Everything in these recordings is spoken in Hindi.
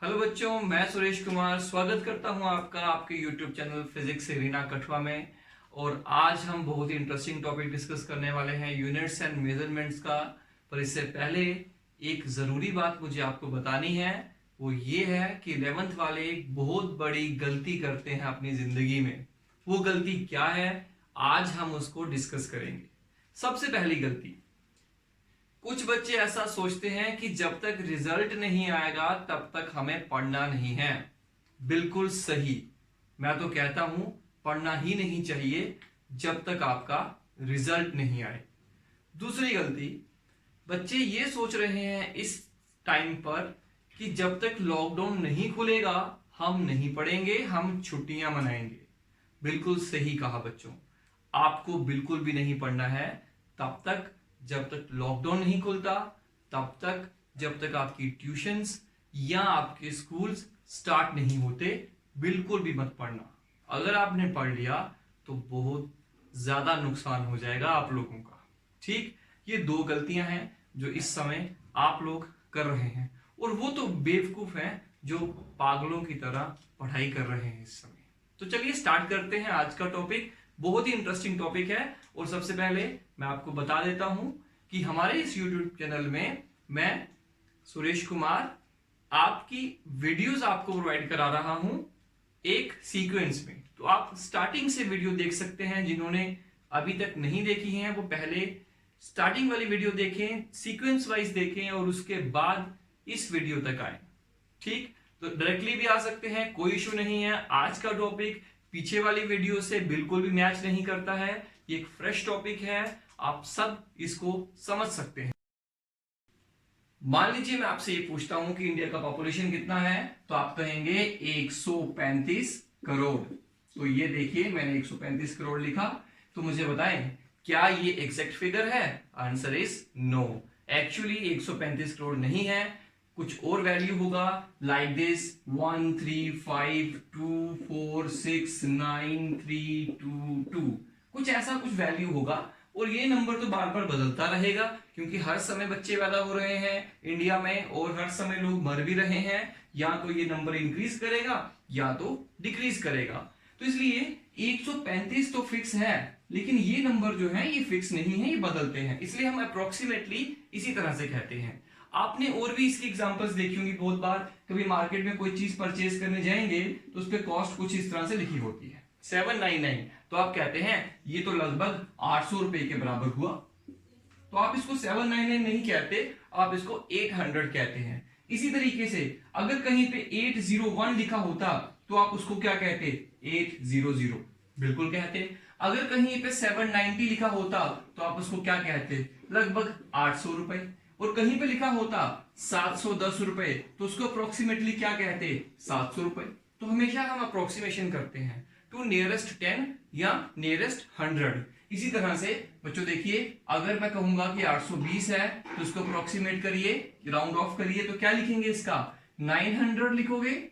हेलो बच्चों, मैं सुरेश कुमार स्वागत करता हूं आपका आपके YouTube चैनल फिजिक्स से रीना कठवा में। और आज हम बहुत ही इंटरेस्टिंग टॉपिक डिस्कस करने वाले हैं यूनिट्स एंड मेजरमेंट्स का। पर इससे पहले एक ज़रूरी बात मुझे आपको बतानी है, वो ये है कि 11th वाले एक बहुत बड़ी गलती करते हैं अपनी ज़िंदगी में। वो गलती क्या है, आज हम उसको डिस्कस करेंगे। सबसे पहली गलती, कुछ बच्चे ऐसा सोचते हैं कि जब तक रिजल्ट नहीं आएगा तब तक हमें पढ़ना नहीं है। बिल्कुल सही। मैं तो कहता हूं पढ़ना ही नहीं चाहिए जब तक आपका रिजल्ट नहीं आए। दूसरी गलती, बच्चे ये सोच रहे हैं इस टाइम पर कि जब तक लॉकडाउन नहीं खुलेगा हम नहीं पढ़ेंगे, हम छुट्टियां मनाएंगे। बिल्कुल सही कहा बच्चों, आपको बिल्कुल भी नहीं पढ़ना है तब तक जब तक लॉकडाउन नहीं खुलता, तब तक जब तक आपकी ट्यूशंस या आपके स्कूल्स स्टार्ट नहीं होते। बिल्कुल भी मत पढ़ना। अगर आपने पढ़ लिया तो बहुत ज्यादा नुकसान हो जाएगा आप लोगों का। ठीक, ये दो गलतियां हैं जो इस समय आप लोग कर रहे हैं, और वो तो बेवकूफ हैं जो पागलों की तरह पढ़ाई कर रहे हैं इस समय। तो चलिए स्टार्ट करते हैं आज का टॉपिक। बहुत ही इंटरेस्टिंग टॉपिक है। और सबसे पहले मैं आपको बता देता हूं कि हमारे इस YouTube चैनल में मैं सुरेश कुमार आपकी वीडियोस आपको प्रोवाइड करा रहा हूं एक सीक्वेंस में। तो आप स्टार्टिंग से वीडियो देख सकते हैं। जिन्होंने अभी तक नहीं देखी है वो पहले स्टार्टिंग वाली वीडियो देखें, सीक्वेंस वाइज देखें और उसके बाद इस वीडियो तक आए। ठीक, तो डायरेक्टली भी आ सकते हैं, कोई इशू नहीं है। आज का टॉपिक पीछे वाली वीडियो से बिल्कुल भी मैच नहीं करता है। ये एक फ्रेश टॉपिक है, आप सब इसको समझ सकते हैं। मान लीजिए मैं आपसे ये पूछता हूं कि इंडिया का पॉपुलेशन कितना है, तो आप कहेंगे 135 करोड़। तो ये देखिए मैंने 135 करोड़ लिखा। तो मुझे बताएं क्या ये एग्जैक्ट फिगर है? Answer is no. Actually 135 crore नहीं है, कुछ और वैल्यू होगा, लाइक दिस 1 3 5 2 4 6 9 3 2 2, कुछ ऐसा कुछ वैल्यू होगा। और ये नंबर तो बार बार बदलता रहेगा क्योंकि हर समय बच्चे पैदा हो रहे हैं इंडिया में और हर समय लोग मर भी रहे हैं। या तो ये नंबर इंक्रीज करेगा या तो डिक्रीज करेगा। तो इसलिए 135 तो फिक्स है, लेकिन ये नंबर जो है ये फिक्स नहीं है, ये बदलते हैं। इसलिए हम अप्रोक्सीमेटली इसी तरह से कहते हैं। आपने और भी इसकी एग्जांपल्स देखी होंगी बहुत बार। कभी मार्केट में कोई चीज परचेज करने जाएंगे तो उस पर कॉस्ट कुछ इस तरह से लिखी होती है 799, तो आप कहते हैं ये तो लगभग 800 रुपए के बराबर हुआ। तो आप इसको 799 नहीं कहते, आप इसको 800 कहते हैं। इसी तरीके से अगर कहीं पे 801 लिखा होता तो आप उसको क्या कहते? 800 बिल्कुल कहते। अगर कहीं पे 790 लिखा होता तो आप उसको क्या कहते? लगभग 800 रुपए। और कहीं पे लिखा होता 710 रुपए तो उसको अप्रोक्सीमेटली क्या कहते? 700 रुपए। तो हमेशा हम अप्रोक्सीमेशन करते हैं टू नियरेस्ट 10 या नियरेस्ट 100। इसी तरह से बच्चों देखिए, अगर मैं कहूंगा कि 820 है तो इसको अप्रोक्सीमेट करिए, राउंड ऑफ करिए, तो क्या लिखेंगे इसका? 900 लिखोगे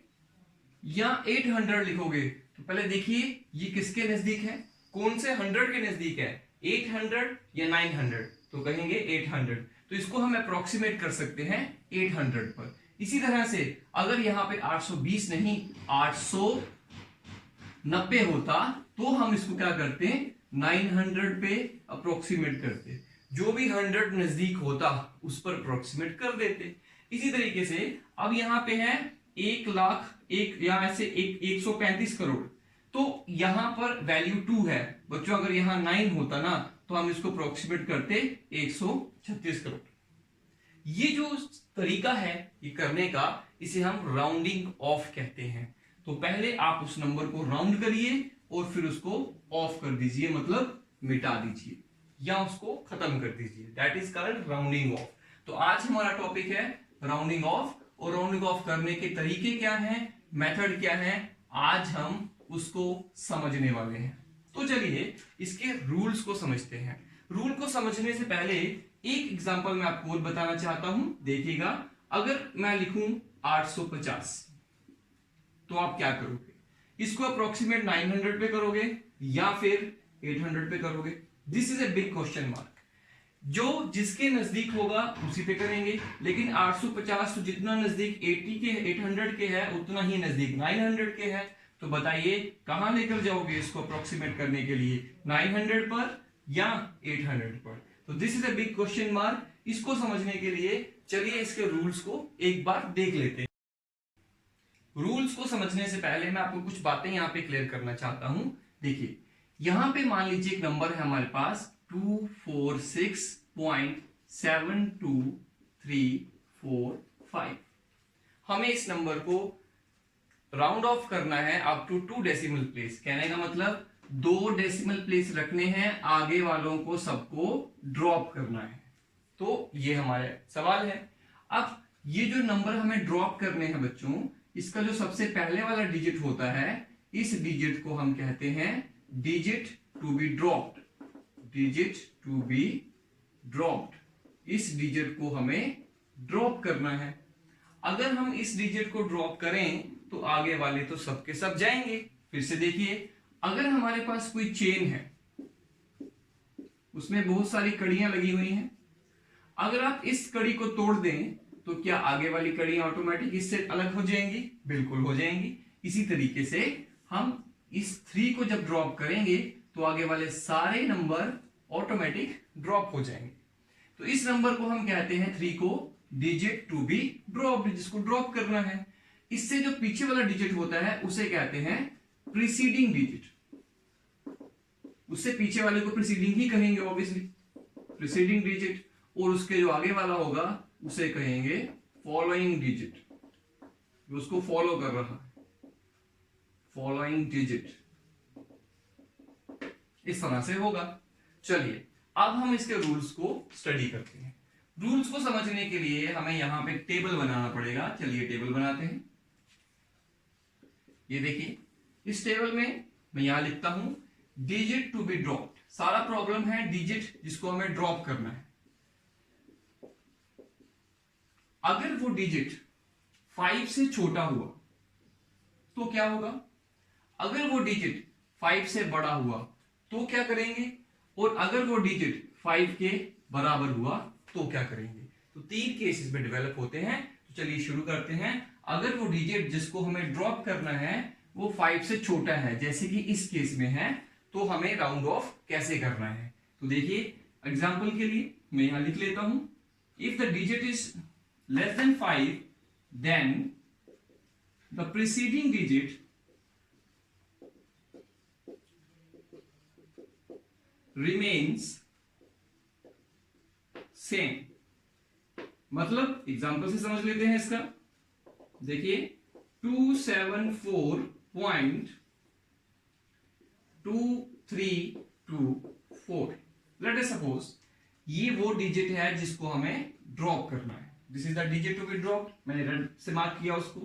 या 800 लिखोगे? तो पहले देखिए ये किसके नजदीक है, कौन से 100 के नजदीक है, 800 या 900? तो कहेंगे 800। तो इसको हम अप्रोक्सीमेट कर सकते हैं 800 पर। इसी तरह से अगर यहां पे 820 नहीं 890 होता तो हम इसको क्या करते? 900 पे अप्रोक्सीमेट करते। जो भी 100 नजदीक होता उस पर अप्रोक्सीमेट कर देते। इसी तरीके से अब यहां पे है 1 लाख, एक या ऐसे 135 करोड़। तो यहां पर वैल्यू 2 है बच्चों। अगर यहां 9 होता ना तो हम इसको अप्रोक्सीमेट करते 136 करोड़। ये जो तरीका है ये करने का, इसे हम राउंडिंग ऑफ कहते हैं। तो पहले आप उस नंबर को राउंड करिए और फिर उसको ऑफ कर दीजिए, मतलब मिटा दीजिए या उसको खत्म कर दीजिए। That is called rounding off. तो आज हमारा टॉपिक है राउंडिंग ऑफ। और राउंडिंग ऑफ करने के तरीके क्या हैं, मेथड क्या है, आज हम उसको समझने वाले हैं। तो चलिए इसके रूल्स को समझते हैं। रूल को समझने से पहले एक एग्जांपल मैं आपको और बताना चाहता हूं, देखिएगा। अगर मैं लिखूं 850 तो आप क्या करोगे? इसको अप्रोक्सीमेट 900 पे करोगे या फिर 800 पे करोगे? This is a big question mark. जो जिसके नजदीक होगा उसी पे करेंगे, लेकिन 850 तो जितना नजदीक 80 के 800 के है उतना ही नजदीक 900 के है। तो बताइए कहां लेकर जाओगे इसको अप्रोक्सीमेट करने के लिए, 900 पर या 800 पर? तो this is a big question mark. इसको समझने के लिए चलिए इसके रूल्स को एक बार देख लेते हैं। रूल्स को समझने से पहले मैं आपको कुछ बातें यहां पे क्लियर करना चाहता हूं। देखिए यहां पे मान लीजिए एक नंबर है हमारे पास 246.72345। हमें इस नंबर को राउंड ऑफ करना है अप टू 2 डेसिमल प्लेस। कहने का मतलब 2 डेसिमल प्लेस रखने हैं, आगे वालों को सबको ड्रॉप करना है। तो ये हमारे सवाल है। अब ये जो नंबर हमें ड्रॉप करने हैं बच्चों, इसका जो सबसे पहले वाला डिजिट होता है, इस डिजिट को हम कहते हैं digit to be dropped. Digit to be dropped, इस डिजिट को हमें ड्रॉप करना है। अगर हम इस डिजिट को ड्रॉप करें तो आगे वाले तो सबके सब जाएंगे। फिर से देखिए, अगर हमारे पास कोई चेन है, उसमें बहुत सारी कड़ियां लगी हुई हैं, अगर आप इस कड़ी को तोड़ दें तो क्या आगे वाली कड़ियां ऑटोमेटिक इससे अलग हो जाएंगी? बिल्कुल हो जाएंगी। इसी तरीके से हम इस 3 को जब ड्रॉप करेंगे तो आगे वाले सारे नंबर ऑटोमेटिक ड्रॉप हो जाएंगे। तो इस नंबर को हम कहते हैं 3 को डिजिट टू बी ड्रॉप्ड, जिसको ड्रॉप करना है। इससे जो पीछे वाला डिजिट होता है उसे कहते हैं प्रीसीडिंग डिजिट। उससे पीछे वाले को प्रीसीडिंग ही कहेंगे ऑब्वियसली, प्रीसीडिंग डिजिट। और उसके जो आगे वाला होगा उसे कहेंगे फॉलोइंग डिजिट, जो उसको फॉलो कर रहा है, फॉलोइंग डिजिट। इस तरह से होगा। चलिए अब हम इसके रूल्स को स्टडी करते हैं। रूल्स को समझने के लिए हमें यहां पे टेबल बनाना पड़ेगा। चलिए टेबल बनाते हैं। ये देखिए, इस टेबल में मैं यहां लिखता हूं डिजिट टू बी ड्रॉप्ड। सारा प्रॉब्लम है डिजिट जिसको हमें ड्रॉप करना है। अगर वो डिजिट 5 से छोटा हुआ तो क्या होगा? अगर वो डिजिट 5 से बड़ा हुआ तो क्या करेंगे? और अगर वो डिजिट 5 के बराबर हुआ तो क्या करेंगे? तो 3 केसेस में डेवलप होते हैं। तो चलिए शुरू करते हैं। अगर वो डिजिट जिसको हमें ड्रॉप करना है वो 5 से छोटा है, जैसे कि इस केस में है, तो हमें राउंड ऑफ कैसे करना है? तो देखिए एग्जांपल के लिए मैं यहां लिख लेता हूं, if the digit is less than 5, then the preceding digit remains same। मतलब एग्जांपल से समझ लेते हैं इसका। देखिए 274.2324। लेट अस सपोज ये वो डिजिट है जिसको हमें ड्रॉप करना है। This is the digit to be dropped, मैंने रेड से मार्क किया उसको।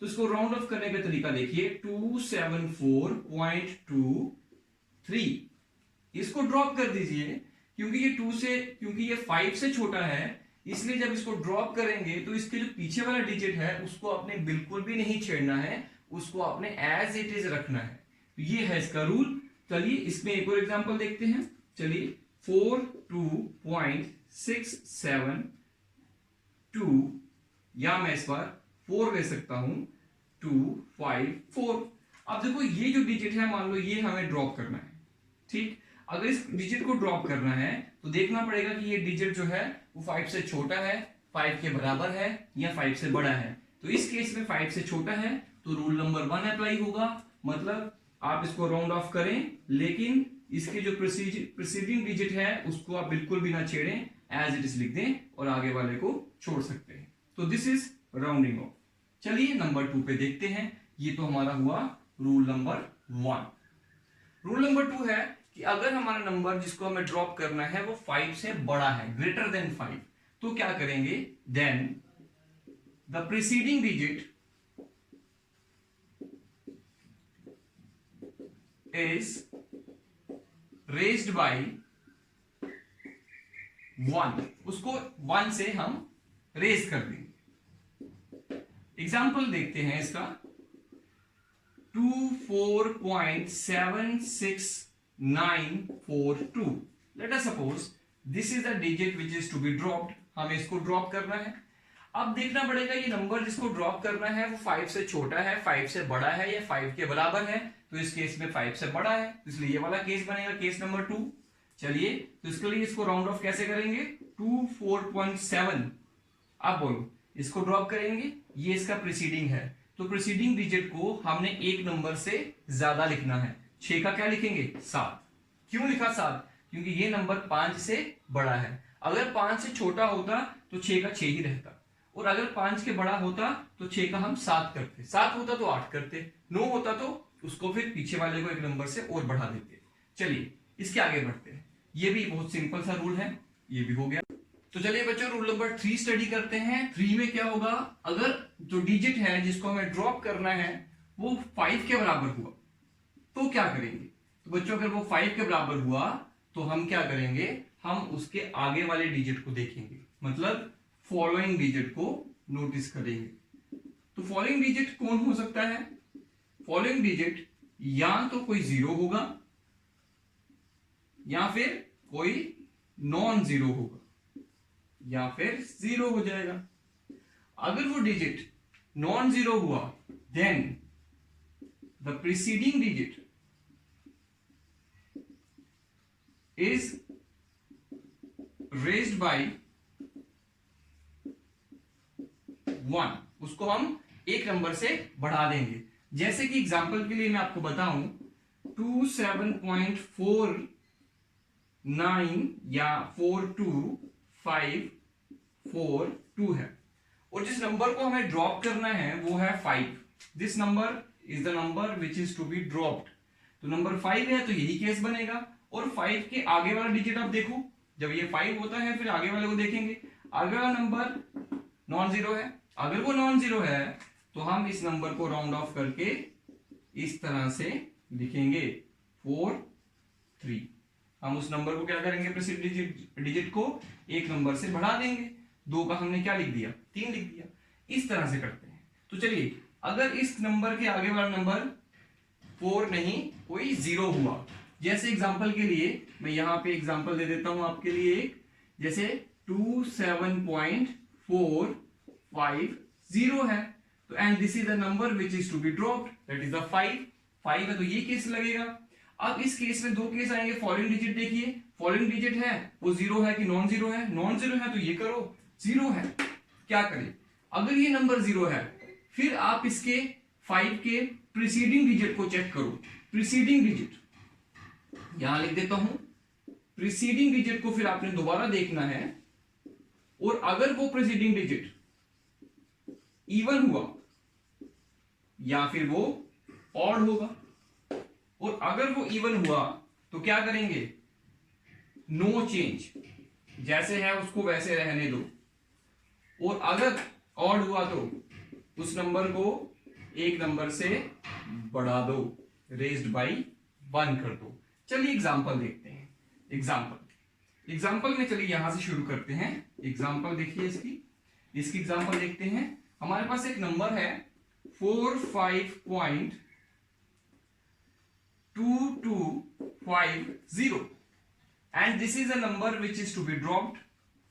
तो इसको राउंड ऑफ करने का तरीका देखिए, 274.23, इसको ड्रॉप कर दीजिए क्योंकि ये 5 से छोटा है, इसलिए जब इसको ड्रॉप करेंगे तो इसके जो पीछे वाला डिजिट है उसको आपने बिल्कुल भी नहीं छेड़ना है, उसको आपने एज इट इज रखना है। तो ये है इसका रूल। चलिए इसमें एक और एग्जांपल देखते हैं। चलिए 42.672, या मैं इस बार 4 ले सकता हूं, 254। अब देखो ये जो डिजिट है मान लो ये हमें ड्रॉप करना है, ठीक। अगर इस डिजिट को ड्रॉप करना है तो देखना पड़ेगा कि ये डिजिट जो है वो 5 से छोटा है, 5 के बराबर है या 5 से बड़ा है। तो इस केस में 5 से छोटा है तो रूल नंबर 1 अप्लाई होगा, मतलब आप इसको राउंड ऑफ करें, लेकिन इसकी जो प्रीसीडिंग डिजिट है उसको आप बिल्कुल भी ना छेड़ें, एज इट इज लिख दें और आगे वाले को छोड़ सकते हैं। तो दिस इज राउंडिंग ऑफ। चलिए नंबर 2 पे देखते हैं। ये तो हमारा हुआ रूल नंबर 1। रूल नंबर 2 है कि अगर हमारा नंबर जिसको हमें ड्रॉप करना है वो 5 से बड़ा है, ग्रेटर देन 5, तो क्या करेंगे? Then the preceding digit is raised by 1। उसको 1 से हम रेज कर देंगे। एग्जाम्पल देखते हैं इसका, 24.76942। Let us suppose this is the digit which is to be dropped, हमें इसको ड्रॉप करना है। अब देखना पड़ेगा ये नंबर जिसको ड्रॉप करना है वो 5 से छोटा है, 5 से बड़ा है या 5 के बराबर है। तो इस केस में 5 से बड़ा है, इसलिए ये वाला केस बनेगा, केस नंबर 2। चलिए, तो इसके लिए इसको राउंड ऑफ कैसे करेंगे, 24.7। अब बोलो, इसको ड्रॉप करेंगे, ये इसका प्रीसीडिंग है, तो प्रीसीडिंग डिजिट को हमने एक नंबर से ज्यादा लिखना है। 6 का क्या लिखेंगे, 7। क्यों लिखा 7, क्योंकि ये नंबर 5 से बड़ा है। अगर 5 से छोटा होता तो 6 का 6 ही रहता, और अगर 5 के बड़ा होता तो 6 का हम 7 करते, 7 होता तो 8 करते, 9 होता तो उसको फिर पीछे वाले को एक नंबर से और बढ़ा देते। चलिए इसके आगे बढ़ते हैं, ये भी बहुत सिंपल सा रूल है, ये भी हो गया। तो चलिए बच्चों, रूल नंबर 3 स्टडी करते हैं। 3 में क्या होगा, अगर जो डिजिट है जिसको हमें ड्रॉप करना है वो 5 के बराबर हुआ तो क्या करेंगे। तो बच्चों अगर वो 5 के बराबर हुआ तो हम क्या करेंगे, हम उसके आगे वाले डिजिट को देखेंगे, मतलब फॉलोइंग डिजिट को नोटिस करेंगे। तो फॉलोइंग डिजिट कौन हो सकता है, फॉलोइंग डिजिट या तो कोई 0 होगा या फिर कोई नॉन 0 होगा या फिर 0 हो जाएगा। अगर वो डिजिट नॉन 0 हुआ then the preceding digit is raised by 1, उसको हम एक नंबर से बढ़ा देंगे। जैसे कि एग्जांपल के लिए मैं आपको बताऊं, 27.49 या 42542 है, और जिस नंबर को हमें ड्रॉप करना है वो है 5। This number is the number which is to be dropped. तो नंबर 5 है तो यही केस बनेगा, और 5 के आगे वाला डिजिट आप देखो, जब ये 5 होता है फिर आगे वाले को देखेंगे, आगे वाला नंबर नॉन 0 है। अगर वो नॉन 0 है तो हम इस नंबर को राउंड ऑफ करके इस तरह से लिखेंगे 4 3। हम उस नंबर को क्या करेंगे, प्रीसीडिंग डिजिट को एक नंबर से बढ़ा देंगे। 2 का हमने क्या लिख दिया, 3 लिख दिया। इस तरह से करते हैं। तो चलिए, अगर इस नंबर के आगे वाला नंबर 4 नहीं कोई 0 हुआ, जैसे एग्जांपल के लिए मैं यहां पे एग्जांपल दे देता हूं आपके लिए एक, जैसे 27.450 है, तो and this is the number which is to be dropped, that is the 5 है, तो ये केस लगेगा। अब इस केस में 2 केस आएंगे। फॉलोइंग डिजिट देखिए, फॉलोइंग डिजिट है वो 0 है कि नॉन 0 है, नॉन 0 है तो ये करो, 0 है क्या करें। अगर ये नंबर 0 है फिर आप इसके 5 के प्रीसीडिंग डिजिट को चेक करो। प्रीसीडिंग डिजिट यहां लिख देता हूं, प्रीसीडिंग डिजिट को फिर आपने दोबारा देखना है, और अगर वो प्रीसीडिंग डिजिट इवन हुआ या फिर वो ऑड होगा, और अगर वो इवन हुआ तो क्या करेंगे, नो चेंज, जैसे है उसको वैसे रहने दो, और अगर ऑड हुआ तो उस नंबर को एक नंबर से बढ़ा दो, रेज्ड बाय 1 कर दो। चलिए एग्जांपल देखते हैं। एग्जांपल में चलिए यहां से शुरू करते हैं। एग्जांपल देखिए इसकी एग्जांपल देखते हैं। हमारे पास एक नंबर है 45.2250 and this is a number which is to be dropped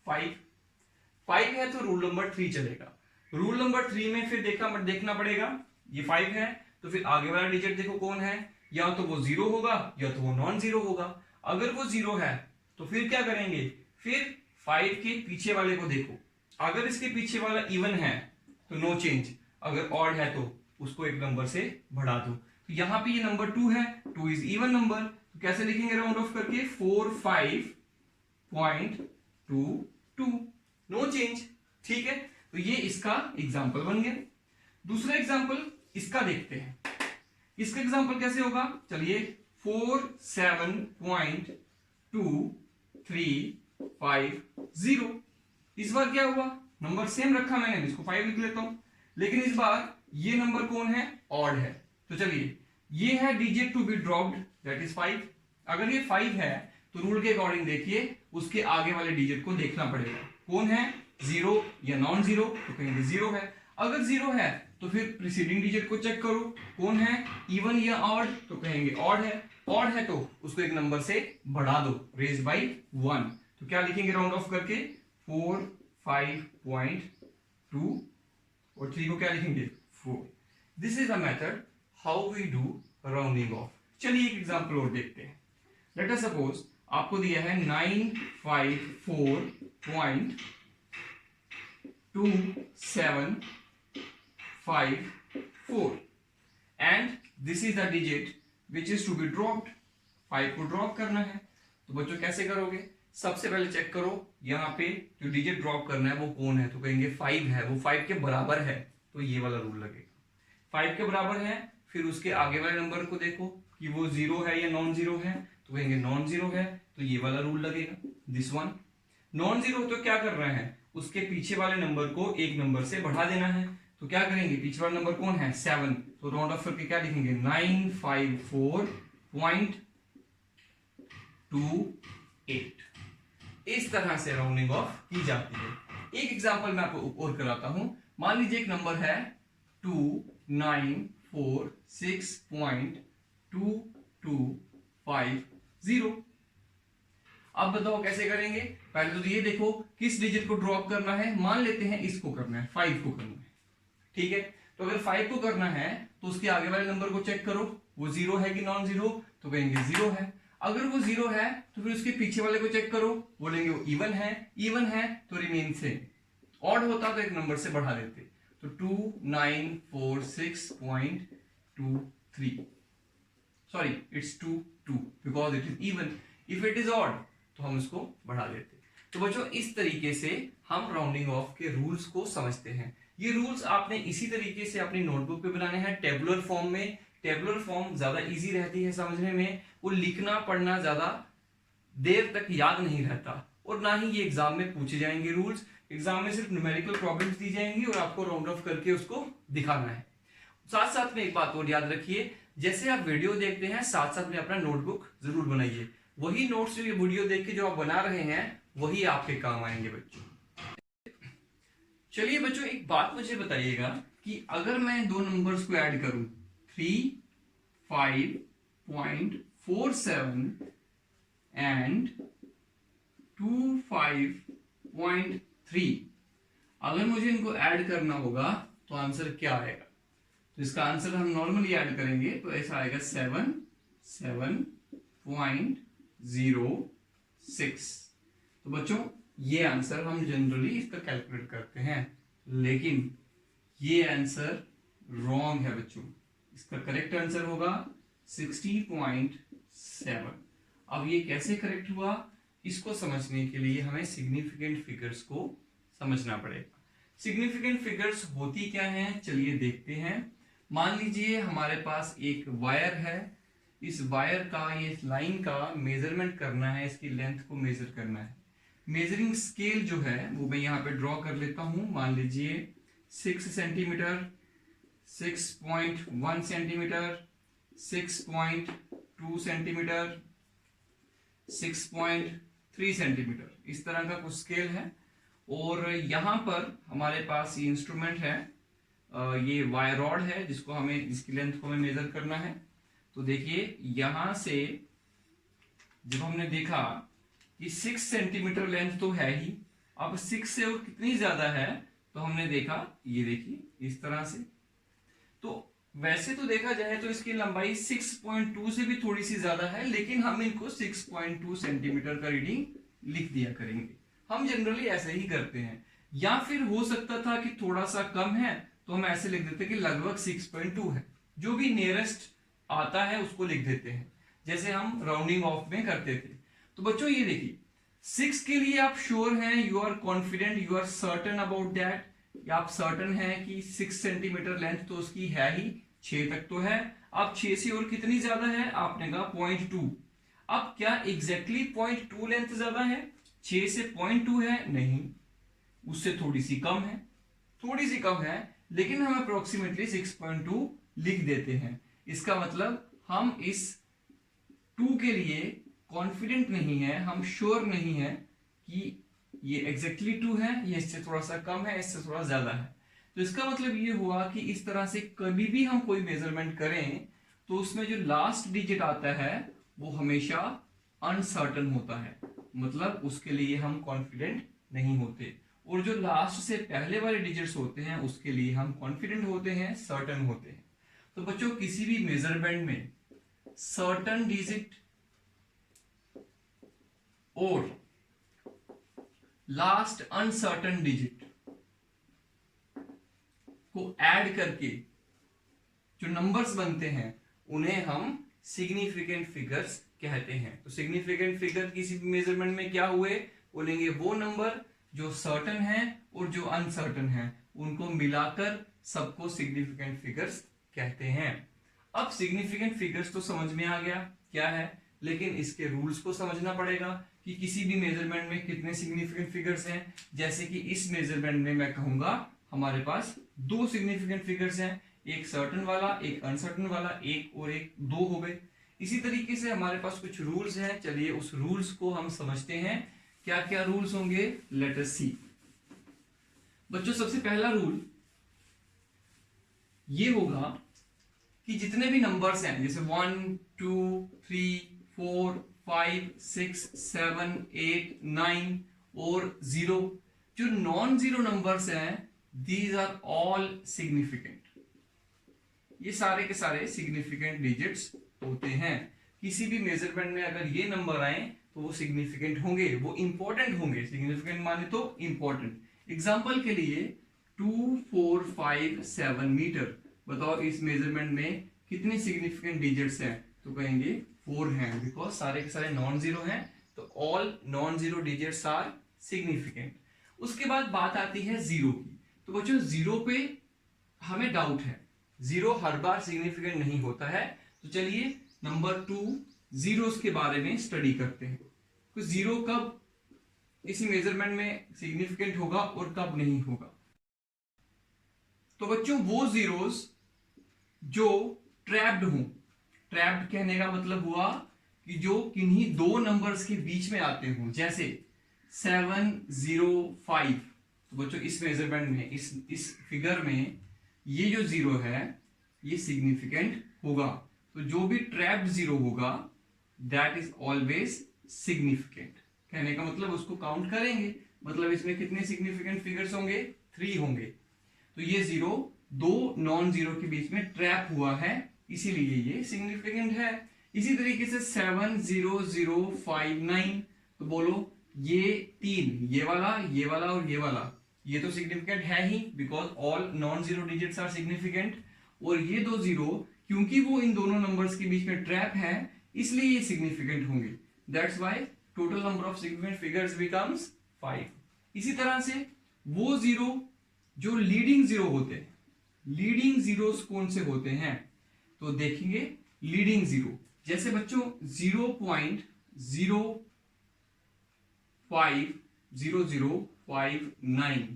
5 है, तो रूल नंबर 3 चलेगा। रूल नंबर 3 में फिर देखना पड़ेगा, ये 5 है तो फिर आगे वाला डिजिट देखो कौन है, या तो वो 0 होगा या तो वो नॉन 0 होगा। अगर वो 0 है तो फिर क्या करेंगे, फिर 5 के पीछे वाले को देखो, अगर इसके पीछे वाला इवन है तो नो चेंज, अगर ऑड है तो उसको एक नंबर से बढ़ा दो। तो यहां पे ये नंबर 2 है, 2 इज इवन नंबर, तो कैसे लिखेंगे राउंड ऑफ करके, 45.22, नो चेंज। ठीक है, तो ये इसका एग्जाम्पल बन गया। दूसरा एग्जाम्पल इसका देखते हैं। इसका एग्जाम्पल कैसे होगा, चलिए 47.2350। इस बार क्या हुआ, नंबर सेम रखा मैंने, इसको 5 लिख लेता हूं, लेकिन इस बार ये नंबर कौन है, ऑड है। तो चलिए, ये है digit to be dropped, that is 5। अगर ये 5 है तो रूल के अकॉर्डिंग देखिए उसके आगे वाले डिजिट को देखना पड़ेगा, कौन है, 0 या नॉन 0, तो कहेंगे 0 है। अगर 0 है तो फिर प्रीसीडिंग डिजिट को चेक करो, कौन है, इवन या ऑड, तो कहेंगे ऑड है। ऑड है तो उसको एक नंबर से बढ़ा दो, रेज बाय 1, तो क्या लिखेंगे राउंड ऑफ करके 4, 5.2 और 3 को क्या लिखेंगे 4। This is a method how we do rounding off. चलिए एक एग्जांपल और देखते हैं। लेट अस सपोज आपको दिया है 954.2754 and this is the digit which is to be dropped. 5 को ड्रॉप करना है, तो बच्चों कैसे करोगे? सबसे पहले चेक करो यहाँ पे जो डिजिट ड्रॉप करना है वो कौन है, तो कहेंगे 5 है, वो 5 के बराबर है, तो ये वाला रूल लगेगा। 5 के बराबर है, फिर उसके आगे वाले नंबर को देखो कि वो 0 है या नॉन जीरो है, तो कहेंगे नॉन जीरो है, तो ये वाला रूल लगेगा, दिस वन। नॉन जीरो तो क्या कर रहे हैं, उसके पीछे वाले नंबर को एक नंबर से बढ़ा देना है, तो क्या करेंगे, पीछे वाला नंबर कौन है 7, तो राउंड ऑफ करके क्या लिखेंगे 954.28। इस तरह से राउंडिंग ऑफ की जाती है। एक एग्जांपल मैं आपको और कराता हूं। मान लीजिए एक नंबर है 2946.2250। अब बताओ कैसे करेंगे? पहले तो ये देखो किस डिजिट को ड्रॉप करना है। मान लेते हैं इसको करना है, 5 को करना है, ठीक है। तो अगर 5 को करना है तो उसके आगे वाले नंबर को चेक करो, वो 0 है कि नॉन जीरो, तो कहेंगे 0 है। अगर वो 0 है तो फिर उसके पीछे वाले को चेक करो, बोलेंगे वो इवन है, इवन है तो रिमेन सेम। ऑड होता तो एक नंबर से बढ़ा देते, तो 2946.23, sorry it's 2 because it is even. If it is odd तो हम उसको बढ़ा देते। तो बच्चों इस तरीके से हम राउंडिंग ऑफ के रूल्स को समझते हैं। ये रूल्स आपने इसी तरीके से अपनी नोटबुक पे बनाने हैं टेबुलर फॉर्म में। टेबुलर फॉर्म ज्यादा इजी रहती है समझने में, वो लिखना पढ़ना ज्यादा देर तक याद नहीं रहता, और ना ही ये एग्जाम में पूछे जाएंगे रूल्स। एग्जाम में सिर्फ न्यूमेरिकल प्रॉब्लम्स दी जाएंगी और आपको राउंड ऑफ करके उसको दिखाना है। साथ साथ में एक बात और याद रखिए, जैसे आप वीडियो देखते हैं साथ साथ में अपना नोटबुक जरूर बनाइए। वही नोट्स जो ये वीडियो देख के जो आप बना रहे हैं वही आपके काम आएंगे बच्चों। चलिए बच्चों एक बात मुझे बताइएगा कि अगर मैं दो नंबर्स को ऐड करूं 35.47 एंड 25.3, अगर मुझे इनको ऐड करना होगा तो आंसर क्या आएगा? तो इसका आंसर हम नॉर्मली ऐड करेंगे तो ऐसा आएगा 7.06। तो बच्चों ये आंसर हम जनरली इसका कैलकुलेट करते हैं, लेकिन ये आंसर रॉन्ग है बच्चों। इसका करेक्ट आंसर होगा 60.7। अब ये कैसे करेक्ट हुआ, इसको समझने के लिए हमें सिग्निफिकेंट फिगर्स को समझना पड़ेगा। सिग्निफिकेंट फिगर्स होती क्या हैं, चलिए देखते हैं। मान लीजिए हमारे पास एक वायर है, इस वायर का, ये लाइन का मेजरमेंट करना है, इसकी लेंथ को मेजर करना है। मेजरिंग स्केल जो है वो मैं यहाँ पे ड्रॉ कर लेता हूं। मान लीजिए 6 सेंटीमीटर, 6.1 सेंटीमीटर, 6.2 सेंटीमीटर, 6.3 सेंटीमीटर, इस तरह का कुछ स्केल है। और यहाँ पर हमारे पास ये इंस्ट्रूमेंट है, ये वायर रॉड है जिसको हमें, जिसकी लेंथ को हमें मेजर करना है। तो देखिए यहां से जब हमने देखा कि 6 सेंटीमीटर लेंथ तो है ही, अब 6 से और कितनी ज्यादा है, तो हमने देखा ये देखिए इस तरह से। तो वैसे तो देखा जाए तो इसकी लंबाई 6.2 से भी थोड़ी सी ज्यादा है, लेकिन हम इनको 6.2 सेंटीमीटर का रीडिंग लिख दिया करेंगे। हम जनरली ऐसे ही करते हैं। या फिर हो सकता था कि थोड़ा सा कम है तो हम ऐसे लिख देते कि लगभग 6.2 है, जो भी नियरेस्ट आता है उसको लिख देते हैं, जैसे हम राउंडिंग ऑफ में करते थे। तो बच्चों ये देखिए 6 के लिए आप श्योर हैं, you are confident, you are certain about that, आप सर्टन हैं कि 6 सेंटीमीटर लेंथ तो उसकी है ही, 6 तक तो है। अब 6 से और कितनी ज्यादा है, आपने कहा 0.2। अब क्या एग्जैक्टली 0.2 लेंथ ज्यादा है, 6 से 0.2 है? नहीं, उससे थोड़ी सी कम है, थोड़ी सी कम है, लेकिन हम अप्रोक्सीमेटली 6.2 लिख देते हैं। इसका मतलब हम इस 2 के लिए कॉन्फिडेंट नहीं है, हम श्योर नहीं है कि ये एग्जैक्टली 2 है, ये इससे थोड़ा सा कम है, इससे थोड़ा ज्यादा है। तो इसका मतलब ये हुआ कि इस तरह से कभी भी हम कोई मेजरमेंट करें तो उसमें जो लास्ट डिजिट आता है वो हमेशा अनसर्टन होता है। मतलब उसके लिए हम कॉन्फिडेंट नहीं होते। और जो लास्ट से पहले वाले डिजिट्स होते हैं उसके लिए हम कॉन्फिडेंट होते हैं, सर्टन होते हैं। तो बच्चों किसी भी मेजरमेंट में सर्टन डिजिट और लास्ट अनसर्टन डिजिट को ऐड करके जो नंबर्स बनते हैं उन्हें हम सिग्निफिकेंट फिगर्स कहते हैं। तो सिग्निफिकेंट फिगर किसी भी मेजरमेंट में क्या हुए, बोलेंगे वो नंबर जो सर्टन है और जो अनसर्टन है उनको मिलाकर सबको सिग्निफिकेंट फिगर्स कहते हैं। अब सिग्निफिकेंट फिगर्स तो समझ में आ गया क्या है, लेकिन इसके रूल्स को समझना पड़ेगा कि किसी भी मेजरमेंट में कितने सिग्निफिकेंट फिगर्स हैं। जैसे कि इस मेजरमेंट में मैं कहूंगा हमारे पास दो सिग्निफिकेंट फिगर्स हैं, एक सर्टन वाला एक अनसर्टन वाला, एक और एक दो हो गए। इसी तरीके से हमारे पास कुछ रूल्स हैं, चलिए उस रूल्स को हम समझते हैं। क्या क्या रूल्स होंगे, लेट अस सी। बच्चों सबसे पहला रूल ये होगा कि जितने भी नंबर्स हैं जैसे 1 2 3 4 5 6 7 8 9 और 0, जो नॉन जीरो नंबर्स हैं दीज आर ऑल सिग्निफिकेंट। ये सारे के सारे सिग्निफिकेंट डिजिट्स होते हैं। किसी भी मेजरमेंट में अगर ये नंबर आए तो वो सिग्निफिकेंट होंगे, वो इंपॉर्टेंट होंगे। सिग्निफिकेंट माने तो इंपॉर्टेंट। एग्जांपल के लिए 2 4 5 7 मीटर, बताओ इस मेजरमेंट में कितने सिग्निफिकेंट डिजिट्स हैं, तो कहेंगे 4 हैं, बिकॉज सारे के सारे नॉन जीरो हैं। तो all non zero digits are significant. उसके बाद बात आती है जीरो की। तो बच्चों जीरो पे हमें डाउट है, जीरो हर बार सिग्निफिकेंट नहीं होता है। तो चलिए नंबर 2 जीरोस के बारे में स्टडी करते हैं। तो जीरो कब इसी मेजरमेंट में सिग्निफिकेंट होगा और कब नहीं होगा। तो बच्चों वो जीरोस जो ट्रैप्ड हों, ट्रैप्ड कहने का मतलब हुआ कि जो किन्हीं दो नंबर्स के बीच में आते हों, जैसे 7 0 5। तो बच्चों इस मेजरमेंट में इस फिगर में ये जो जीरो है ये सिग्निफिकेंट होगा। तो जो भी ट्रैप्ड जीरो होगा दैट इज ऑलवेज सिग्निफिकेंट। कहने का मतलब उसको काउंट करेंगे, मतलब इसमें कितने सिग्निफिकेंट फिगर्स होंगे, 3 होंगे। तो ये जीरो दो नॉन जीरो के बीच में ट्रैप हुआ है, इसीलिए ये सिग्निफिकेंट है। इसी तरीके से 7 0 0 5 9, तो बोलो ये 3, ये वाला और ये वाला, ये तो सिग्निफिकेंट है ही, because all non zero digits are significant. और ये दो जीरो क्योंकि वो इन दोनों नंबर्स के बीच में ट्रैप है इसलिए ये सिग्निफिकेंट होंगे। That's why total number of significant figures becomes 5। इसी तरह से वो जीरो जो लीडिंग जीरो होते हैं, लीडिंग जीरोस कौन से होते हैं, तो देखेंगे लीडिंग जीरो जैसे बच्चों 0.050059।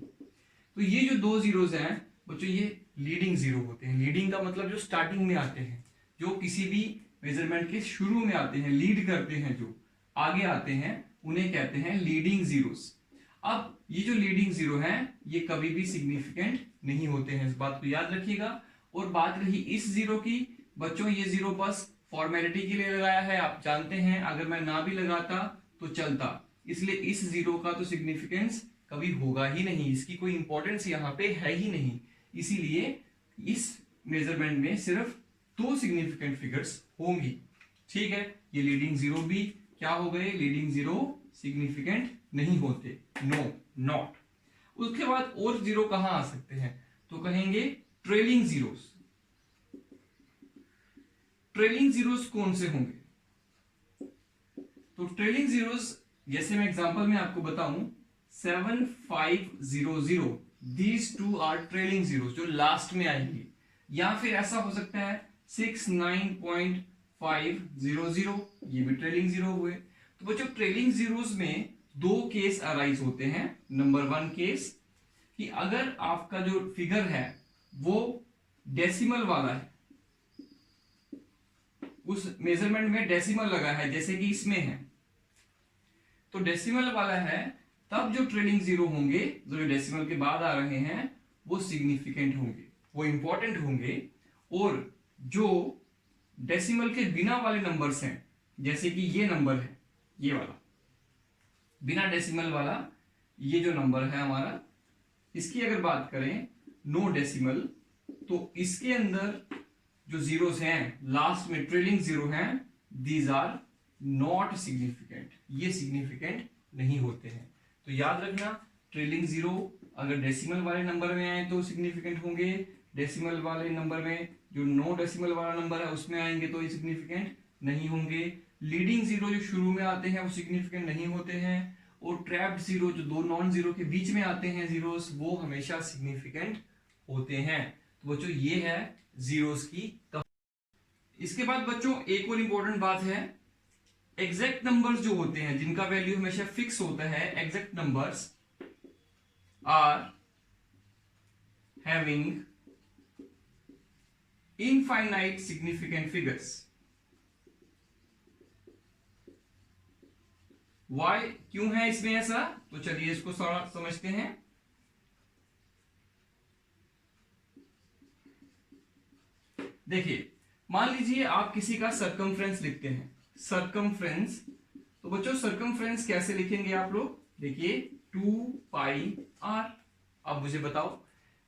तो ये जो दो जीरोस हैं बच्चों ये लीडिंग जीरो होते हैं। लीडिंग का मतलब जो स्टार्टिंग में आते हैं, जो किसी भी मेजरमेंट के शुरू में आते हैं, लीड करते हैं, जो आगे आते हैं उन्हें कहते हैं लीडिंग जीरोस। अब ये जो लीडिंग जीरो हैं ये कभी भी सिग्निफिकेंट नहीं होते हैं, इस बात को याद रखिएगा। और बात रही इस जीरो की, बच्चों ये जीरो बस फॉर्मेलिटी के लिए लगाया है, आप जानते हैं अगर मैं ना भी लगाता तो चलता, इसलिए इस जीरो का तो सिग्निफिकेंस कभी होगा ही नहीं, इसकी कोई इंपॉर्टेंस यहाँ पे है ही नहीं। इसीलिए इस मेजरमेंट में सिर्फ दो सिग्निफिकेंट फिगर्स होंगी। ठीक है, ये लीडिंग जीरो भी क्या हो गए, लीडिंग जीरो सिग्निफिकेंट नहीं होते, नो नॉट। उसके बाद और जीरो कहां आ सकते हैं, तो कहेंगे ट्रेलिंग जीरोस। ट्रेलिंग जीरोस कौन से होंगे, तो ट्रेलिंग जीरोस जैसे मैं एग्जांपल में आपको बताऊं 7500, these two are trailing zeros जो लास्ट में आएंगी। या फिर ऐसा हो सकता है 69.500, ये भी ट्रेलिंग जीरो हुए। तो बच्चों ट्रेलिंग जीरोस में दो केस अराइज होते हैं। नंबर 1 केस कि अगर आपका जो फिगर है वो डेसिमल वाला है, उस मेजरमेंट में डेसिमल लगा है, जैसे कि इसमें है, तो डेसिमल वाला है, तब जो ट्रेलिंग जीरो होंगे जो डेसिमल के बाद आ रहे हैं वो सिग्निफिकेंट होंगे, वो इंपॉर्टेंट होंगे। और जो डेसिमल के बिना वाले नंबर्स हैं, जैसे कि ये नंबर है, ये वाला, बिना डेसिमल वाला ये जो नंबर है हमारा, इसकी अगर बात करें नो डेसिमल, तो इसके अंदर जो जीरोस हैं लास्ट में ट्रेलिंग जीरो हैं, दीज आर नॉट सिग्निफिकेंट, ये सिग्निफिकेंट नहीं होते हैं। तो याद रखना, ट्रेलिंग जीरो अगर डेसिमल वाले नंबर में आए तो सिग्निफिकेंट होंगे, डेसिमल वाले नंबर में जो नो डेसिमल वाला नंबर है उसमें आएंगे तो ये सिग्निफिकेंट नहीं होंगे। लीडिंग जीरो जो शुरू में आते हैं वो सिग्निफिकेंट नहीं होते हैं, और ट्रैप्ड जीरो जो दो नॉन जीरो के बीच में आते हैं जीरोस, वो हमेशा सिग्निफिकेंट होते हैं। तो बच्चों ये है जीरोस की। इसके बाद बच्चों एक और इंपॉर्टेंट बात है, एग्जैक्ट नंबर्स जो होते हैं जिनका वैल्यू हमेशा फिक्स होता है, exact numbers are having infinite significant figures. Why, क्यों है इसमें ऐसा, तो चलिए इसको समझते हैं। देखिए, मान लीजिए आप किसी का सरकमफ्रेंस लिखते हैं, सरकमफ्रेंस, तो बच्चों सरकमफ्रेंस कैसे लिखेंगे आप लोग, देखिए 2 पाई आर। अब मुझे बताओ,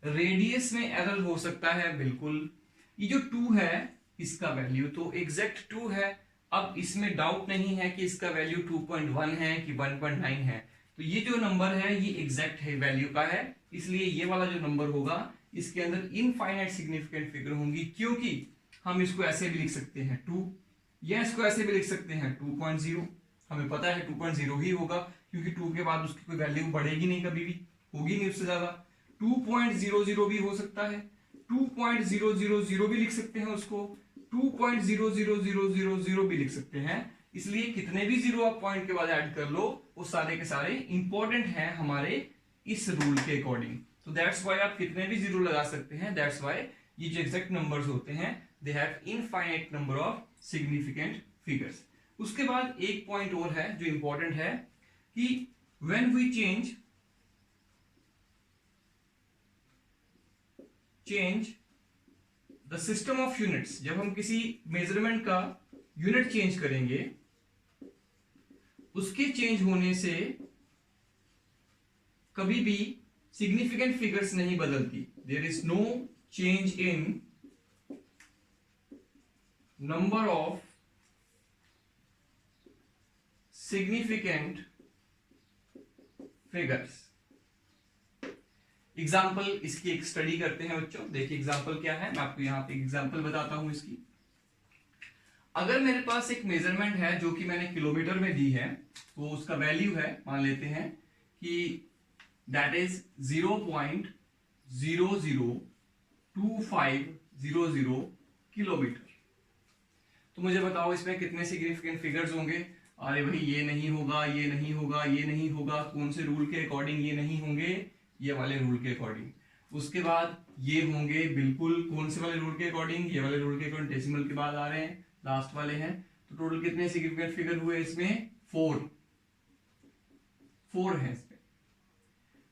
रेडियस में एरर हो सकता है, बिल्कुल। ये जो 2 है इसका वैल्यू तो एग्जैक्ट 2 है, अब इसमें डाउट नहीं है कि इसका वैल्यू 2.1 है कि 1.9 है, तो ये जो नंबर है ये एग्जैक्ट है वैल्यू का है, इसलिए ये वाला जो नंबर होगा इसके अंदर इनफाइनाइट सिग्निफिकेंट फिगर होंगी, क्योंकि हम इसको ऐसे भी लिख सकते हैं 2, या इसको ऐसे भी लिख सकते हैं 2.0, हमें पता है 2.0 ही होगा, क्योंकि 2 के बाद उसकी कोई वैल्यू बढ़ेगी नहीं, कभी भी होगी नहीं उससे ज्यादा। 2.00 भी हो सकता है, 2.000 भी लिख सकते हैं उसको, 2.00000 भी लिख सकते हैं। इसलिए कितने भी जीरो आप पॉइंट के बाद ऐड कर लो, वो सारे के सारे इंपॉर्टेंट हैं हमारे इस रूल के अकॉर्डिंग। तो दैट्स व्हाई आप कितने भी जीरो लगा सकते हैं, दैट्स व्हाई ये जो एग्जैक्ट नंबर्स होते हैं they have infinite number of significant figures. उसके बाद एक पॉइंट और है जो इंपॉर्टेंट है कि when we change the system of units, जब हम किसी मेजरमेंट का यूनिट चेंज करेंगे, उसके चेंज होने से कभी भी सिग्निफिकेंट फिगर्स नहीं बदलती। There is no change in number of significant figures. Example इसकी एक स्टडी करते हैं बच्चों। देखिए एग्जाम्पल क्या है, मैं आपको यहां पे एग्जाम्पल बताता हूं इसकी। अगर मेरे पास एक मेजरमेंट है जो कि मैंने किलोमीटर में दी है, तो उसका वैल्यू है, मान लेते हैं कि दैट इज 0.002500 किलोमीटर। तो मुझे बताओ इसमें कितने सिग्निफिकेंट फिगर्स होंगे। अरे भाई ये नहीं होगा, ये नहीं होगा, ये नहीं होगा, कौन से रूल के अकॉर्डिंग ये नहीं होंगे, ये वाले रूल के अकॉर्डिंग। उसके बाद ये होंगे बिल्कुल कौन से वाले रूल के अकॉर्डिंग, ये वाले रूल के अकॉर्डिंग, डेसिमल के बाद आ रहे हैं, लास्ट वाले हैं। तो टोटल कितने सिग्निफिकेंट फिगर हुए इसमें, 4 है इसमें।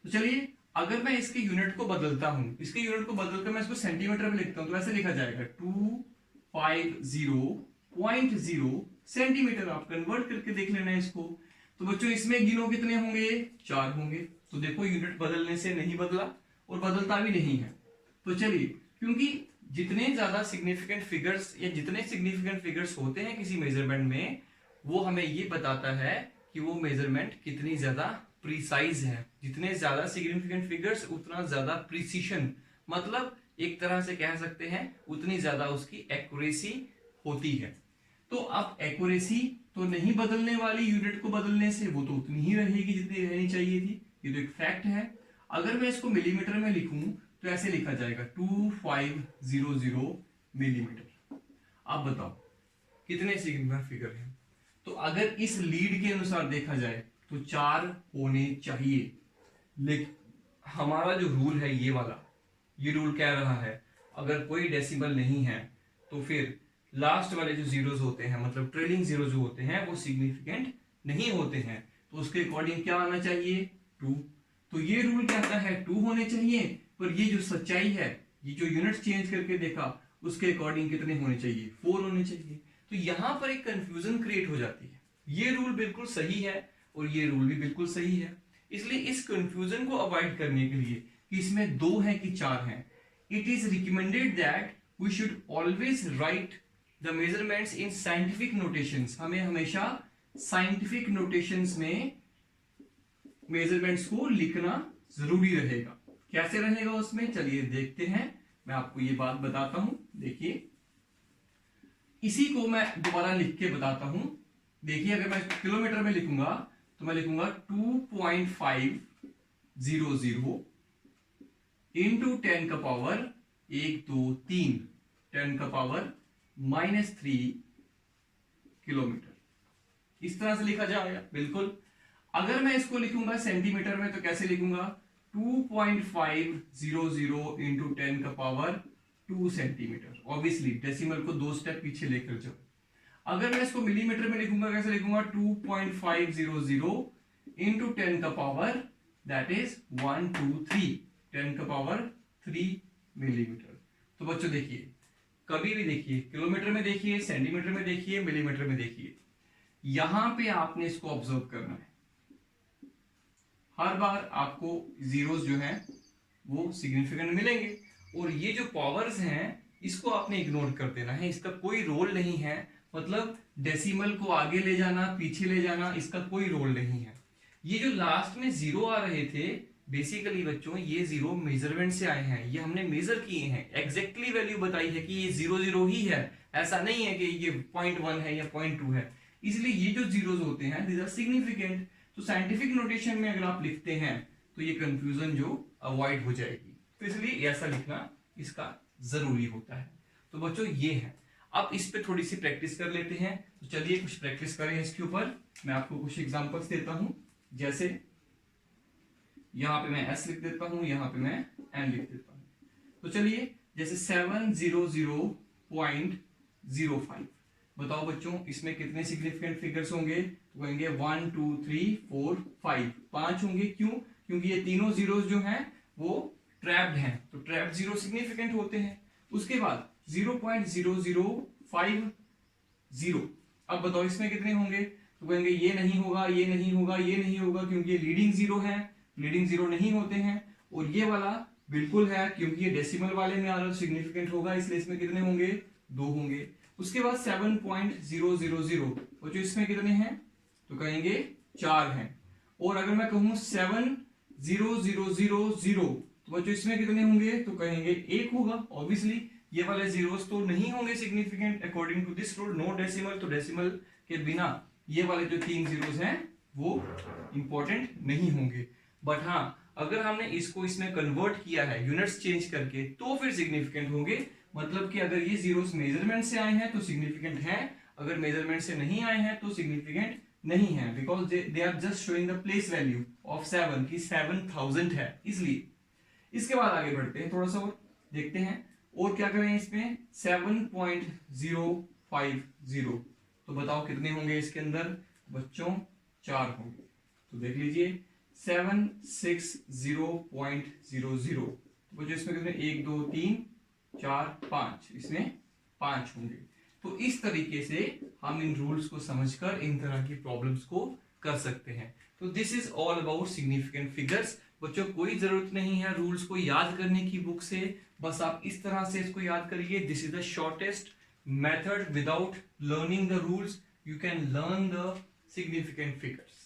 तो चलिए अगर मैं इसके यूनिट को बदलता हूं, इसके यूनिट को बदलकर मैं इसको सेंटीमीटर में लिखता हूं, तो ऐसे लिखा जाएगा 250.0 सेंटीमीटर। आप कन्वर्ट करके देख लेना इसको। तो बच्चों इसमें गिनो कितने होंगे, 4 होंगे। तो देखो यूनिट बदलने से नहीं बदला और बदलता भी नहीं है। तो चलिए, क्योंकि जितने ज्यादा सिग्निफिकेंट फिगर्स या जितने सिग्निफिकेंट फिगर्स होते हैं किसी मेजरमेंट में, वो हमें ये बताता है कि वो मेजरमेंट कितनी ज्यादा प्रिसाइज है। जितने ज्यादा सिग्निफिकेंट फिगर्स उतना ज्यादा प्रिसीशन, मतलब एक तरह से कह सकते हैं उतनी ज्यादा उसकी एक्यूरेसी होती है। तो अब एक्यूरेसी तो नहीं बदलने वाली, यूनिट को बदलने से वो तो उतनी ही रहेगी जितनी रहनी चाहिए थी, ये तो एक फैक्ट है। अगर मैं इसको मिलीमीटर में लिखूं तो ऐसे लिखा जाएगा 2500 मिलीमीटर। अब बताओ कितने सिग्निफिकेंट फिगर हैं। तो अगर इस लीड के अनुसार देखा जाए तो 4 होने चाहिए, लेकिन हमारा जो रूल है ये वाला, ये रूल कह रहा है अगर कोई डेसिमल नहीं है तो फिर लास्ट वाले जो जीरोस होते हैं, मतलब ट्रेलिंग जीरो जो होते हैं, वो सिग्निफिकेंट नहीं होते हैं। तो उसके अकॉर्डिंग क्या आना चाहिए, 2। तो ये रूल कहता है 2 होने चाहिए, पर ये जो सच्चाई है, ये जो यूनिट चेंज करके देखा उसके अकॉर्डिंग कितने होने चाहिए, 4 होने चाहिए। तो यहां पर एक कंफ्यूजन क्रिएट हो जाती है। ये रूल बिल्कुल सही है, और ये रूल भी बिल्कुल सही है। इसलिए इस कंफ्यूजन को अवॉइड करने के लिए कि इसमें 2 है कि 4 है, it is recommended that we should always write the measurements in scientific notations. हमें हमेशा साइंटिफिक नोटेशंस में मेजरमेंट्स को लिखना जरूरी रहेगा। कैसे रहेगा उसमें, चलिए देखते हैं। मैं आपको ये बात बताता हूं, देखिए इसी को मैं दोबारा लिख के बताता हूं। देखिए अगर मैं किलोमीटर में लिखूंगा तो मैं लिखूंगा 2.500 इंटू 10 का पावर 1 2 3 10 का पावर -3 किलोमीटर। इस तरह से लिखा जाएगा बिल्कुल। अगर मैं इसको लिखूंगा सेंटीमीटर में तो कैसे लिखूंगा, 2.500 इंटू 10 का पावर 2 सेंटीमीटर। ऑब्वियसली डेसिमल को 2 स्टेप पीछे लेकर जाओ। अगर मैं इसको मिलीमीटर में लिखूंगा कैसे लिखूंगा, 2.500 इंटू 10 का पावर दैट इज 1 2 3 10 का पावर 3 मिलीमीटर। तो बच्चों देखिए, कभी भी देखिए, किलोमीटर में देखिए, सेंटीमीटर में देखिए, मिलीमीटर में देखिए, यहां पे आपने इसको ऑब्जर्व करना है। हर बार आपको जीरोस जो है वो सिग्निफिकेंट मिलेंगे, और ये जो पावर्स हैं इसको आपने इग्नोर कर देना है। इसका कोई रोल नहीं है, मतलब डेसिमल को आगे ले जाना पीछे ले जाना, इसका कोई रोल नहीं है। ये जो लास्ट में जीरो आ रहे थे, बेसिकली बच्चों ये जीरो मेजरमेंट से आए हैं, ये हमने मेजर किए हैं, एग्जैक्टली वैल्यू बताई है कि ये 0 ही है। ऐसा नहीं है कि ये 0.1 है या 0.2 है। इसलिए ये जो जीरोस होते हैं दीज आर सिग्निफिकेंट। तो साइंटिफिक नोटेशन में अगर आप लिखते हैं तो ये कंफ्यूजन जो अवॉइड हो जाएगी, तो इसलिए ऐसा लिखना इसका जरूरी होता है। तो बच्चों ये है। अब इस पे थोड़ी सी प्रैक्टिस कर लेते हैं। तो चलिए कुछ प्रैक्टिस करें इसके ऊपर। मैं आपको कुछ एग्जांपल्स देता हूं, जैसे यहां पे मैं s लिख देता हूं, यहां पे मैं n लिख देता हूं। तो चलिए जैसे 700.05, बताओ बच्चों इसमें कितने सिग्निफिकेंट फिगर्स होंगे, तो कहेंगे 1 2 3 4 5, 5 होंगे। क्यों, क्योंकि ये तीनों जीरोस जो हैं वो ट्रैप्ड हैं, तो ट्रैप्ड जीरो सिग्निफिकेंट होते हैं। उसके बाद 0.0050, अब बताओ इसमें कितने होंगे, तो कहेंगे ये नहीं होगा, ये नहीं होगा, ये नहीं होगा, क्योंकि ये लीडिंग जीरो है, लीडिंग जीरो नहीं होते हैं। और ये वाला बिल्कुल है, क्योंकि ये डेसिमल वाले में आ रहा है, सिग्निफिकेंट होगा, इसलिए इसमें कितने होंगे, 2 होंगे। उसके बाद 7.000, और जो इसमें कितने हैं, तो कहेंगे 4 हैं। और अगर मैं कहूं 70000, तो बच्चों इसमें कितने होंगे, तो कहेंगे 1 होगा। ऑब्वियसली ये वाले जीरोस तो नहीं होंगे significant according to this rule, no decimal, तो डेसिमल के बिना ये वाले जो 3 जीरोस हैं वो इंपॉर्टेंट नहीं होंगे। बट हाँ, अगर हमने इसको इसमें कन्वर्ट किया है यूनिट्स चेंज करके, तो फिर सिग्निफिकेंट होंगे। मतलब कि अगर ये जीरोस मेजरमेंट से आए हैं तो सिग्निफिकेंट है, अगर मेजरमेंट से नहीं आए हैं तो सिग्निफिकेंट नहीं है, because they are just showing the place value of 7 की 7000 है, इसलिए। इसके बाद आगे बढ़ते हैं, थोड़ा सा और देखते हैं और क्या करें इसमें। 7.050, तो बताओ कितने होंगे इसके अंदर, बच्चों 4 होंगे। तो देख लीजिए 760.00, तो बच्चों इसमें कितने, 1 2 3 4 5, इसमें 5 होंगे। तो इस तरीके से हम इन रूल्स को समझकर इन तरह की प्रॉब्लम्स को कर सकते हैं। तो this is all about significant figures. बच्चों कोई जरूरत नहीं है रूल्स को याद करने की बुक से, बस आप इस तरह से इसको याद करिए। This is the shortest method without learning the rules, you can learn the significant figures.